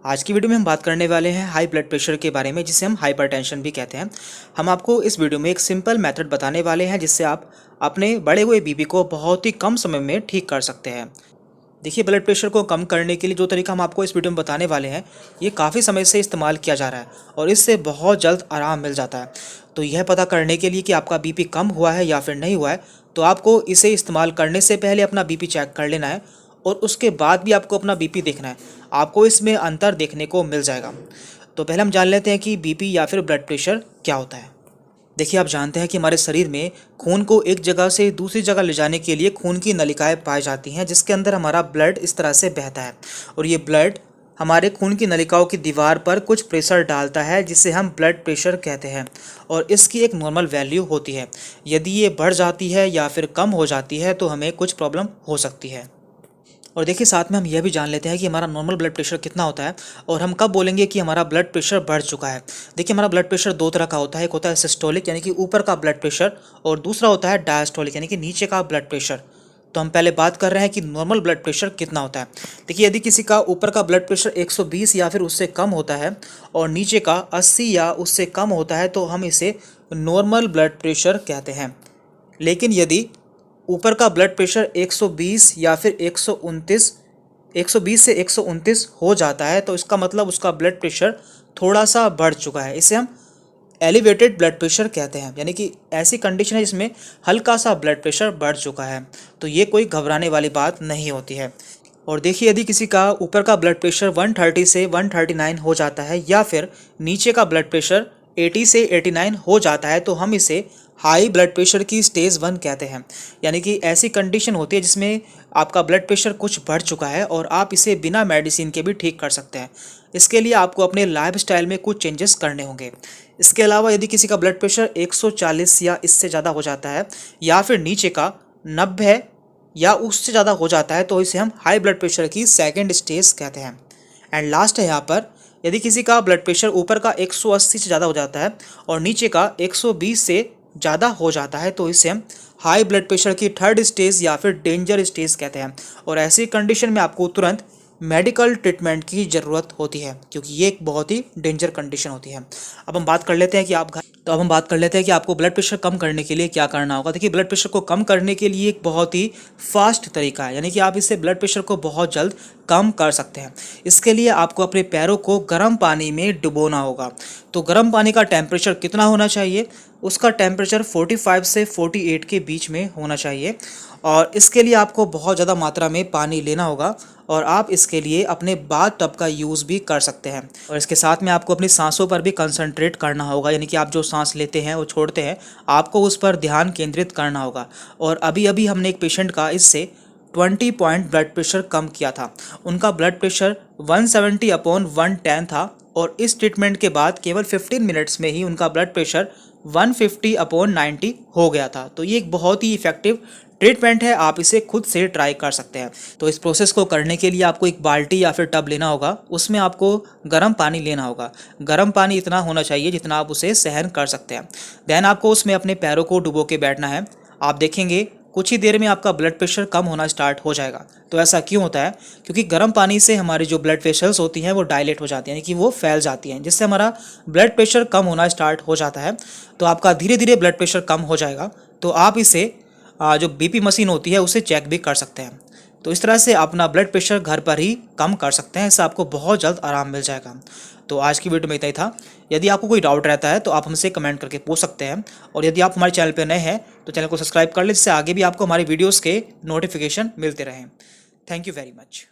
आज की वीडियो में हम बात करने वाले हैं हाई ब्लड प्रेशर के बारे में, जिसे हम हाइपरटेंशन भी कहते हैं। हम आपको इस वीडियो में एक सिंपल मेथड बताने वाले हैं जिससे आप अपने बढ़े हुए बीपी को बहुत ही कम समय में ठीक कर सकते हैं। देखिए, ब्लड प्रेशर को कम करने के लिए जो तरीका हम आपको इस वीडियो में बताने वाले हैं, ये काफ़ी समय से इस्तेमाल किया जा रहा है और इससे बहुत जल्द आराम मिल जाता है। तो यह पता करने के लिए कि आपका बीपी कम हुआ है या फिर नहीं हुआ है, तो आपको इसे इस्तेमाल करने से पहले अपना बीपी चेक कर लेना है और उसके बाद भी आपको अपना बीपी देखना है। आपको इसमें अंतर देखने को मिल जाएगा। तो पहले हम जान लेते हैं कि बीपी या फिर ब्लड प्रेशर क्या होता है। देखिए, आप जानते हैं कि हमारे शरीर में खून को एक जगह से दूसरी जगह ले जाने के लिए खून की नलिकाएं पाई जाती हैं, जिसके अंदर हमारा ब्लड इस तरह से बहता है और ये ब्लड हमारे खून की नलिकाओं की दीवार पर कुछ प्रेशर डालता है, जिसे हम ब्लड प्रेशर कहते हैं। और इसकी एक नॉर्मल वैल्यू होती है। यदि ये बढ़ जाती है या फिर कम हो जाती है तो हमें कुछ प्रॉब्लम हो सकती है। और देखिए, साथ में हम यह भी जान लेते हैं कि हमारा नॉर्मल ब्लड प्रेशर कितना होता है और हम कब बोलेंगे कि हमारा ब्लड प्रेशर बढ़ चुका है। देखिए, हमारा ब्लड प्रेशर दो तरह का होता है। एक होता है सिस्टोलिक यानी कि ऊपर का ब्लड प्रेशर, और दूसरा होता है डायस्टोलिक यानी कि नीचे का ब्लड प्रेशर। तो हम पहले बात कर रहे हैं कि नॉर्मल ब्लड प्रेशर कितना होता है। देखिए, यदि किसी का ऊपर का ब्लड प्रेशर 120 या फिर उससे कम होता है और नीचे का 80 या उससे कम होता है तो हम इसे नॉर्मल ब्लड प्रेशर कहते हैं। लेकिन यदि ऊपर का ब्लड प्रेशर 120 या फिर 120 से 129 हो जाता है तो इसका मतलब उसका ब्लड प्रेशर थोड़ा सा बढ़ चुका है। इसे हम एलिवेटेड ब्लड प्रेशर कहते हैं, यानी कि ऐसी कंडीशन है जिसमें हल्का सा ब्लड प्रेशर बढ़ चुका है। तो ये कोई घबराने वाली बात नहीं होती है। और देखिए, यदि किसी का ऊपर का ब्लड प्रेशर 130 से 139 हो जाता है या फिर नीचे का ब्लड प्रेशर 80 से 89 हो जाता है तो हम इसे हाई ब्लड प्रेशर की स्टेज 1 कहते हैं। यानी कि ऐसी कंडीशन होती है जिसमें आपका ब्लड प्रेशर कुछ बढ़ चुका है और आप इसे बिना मेडिसिन के भी ठीक कर सकते हैं। इसके लिए आपको अपने लाइफस्टाइल में कुछ चेंजेस करने होंगे। इसके अलावा यदि किसी का ब्लड प्रेशर 140 या इससे ज़्यादा हो जाता है या फिर नीचे का 90 या उससे ज़्यादा हो जाता है तो इसे हम हाई ब्लड प्रेशर की सेकेंड स्टेज कहते हैं। एंड लास्ट है यहाँ पर, यदि किसी का ब्लड प्रेशर ऊपर का 180 से ज़्यादा हो जाता है और नीचे का 120 से ज़्यादा हो जाता है तो इसे हम हाई ब्लड प्रेशर की थर्ड स्टेज या फिर डेंजर स्टेज कहते हैं। और ऐसी कंडीशन में आपको तुरंत मेडिकल ट्रीटमेंट की ज़रूरत होती है, क्योंकि ये एक बहुत ही डेंजर कंडीशन होती है। अब हम बात कर लेते हैं कि आपको ब्लड प्रेशर कम करने के लिए क्या करना होगा। देखिए, ब्लड प्रेशर को कम करने के लिए एक बहुत ही फास्ट तरीका है, यानी कि आप इससे ब्लड प्रेशर को बहुत जल्द कम कर सकते हैं। इसके लिए आपको अपने पैरों को गर्म पानी में डुबोना होगा। तो गर्म पानी का टेम्परेचर कितना होना चाहिए? उसका टेम्परेचर 45 से 48 के बीच में होना चाहिए। और इसके लिए आपको बहुत ज़्यादा मात्रा में पानी लेना होगा और आप इसके लिए अपने बाथ टब का यूज़ भी कर सकते हैं। और इसके साथ में आपको अपनी सांसों पर भी कंसंट्रेट करना होगा, यानी कि आप जो सांस लेते हैं वो छोड़ते हैं, आपको उस पर ध्यान केंद्रित करना होगा। और अभी अभी हमने एक पेशेंट का इससे 20 पॉइंट ब्लड प्रेशर कम किया था। उनका ब्लड प्रेशर 170/110 था और इस ट्रीटमेंट के बाद केवल 15 मिनट्स में ही उनका ब्लड प्रेशर 150/90 हो गया था। तो ये एक बहुत ही इफेक्टिव ट्रीटमेंट है, आप इसे खुद से ट्राई कर सकते हैं। तो इस प्रोसेस को करने के लिए आपको एक बाल्टी या फिर टब लेना होगा, उसमें आपको गर्म पानी लेना होगा। गर्म पानी इतना होना चाहिए जितना आप उसे सहन कर सकते हैं। देन आपको उसमें अपने पैरों को डुबो के बैठना है। आप देखेंगे कुछ ही देर में आपका ब्लड प्रेशर कम होना स्टार्ट हो जाएगा। तो ऐसा क्यों होता है? क्योंकि गर्म पानी से हमारी जो ब्लड वेसल्स होती हैं वो डायलेट हो जाती हैं, यानी कि वो फैल जाती हैं, जिससे हमारा ब्लड प्रेशर कम होना स्टार्ट हो जाता है। तो आपका धीरे धीरे ब्लड प्रेशर कम हो जाएगा। तो आप इसे जो बीपी मशीन होती है उसे चेक भी कर सकते हैं। तो इस तरह से अपना ब्लड प्रेशर घर पर ही कम कर सकते हैं। इससे आपको बहुत जल्द आराम मिल जाएगा। तो आज की वीडियो में इतना ही था। यदि आपको कोई डाउट रहता है तो आप हमसे कमेंट करके पूछ सकते हैं। और यदि आप हमारे चैनल पर नए हैं तो चैनल को सब्सक्राइब कर लें, जिससे आगे भी आपको हमारी वीडियोज़ के नोटिफिकेशन मिलते रहें। Thank you very much.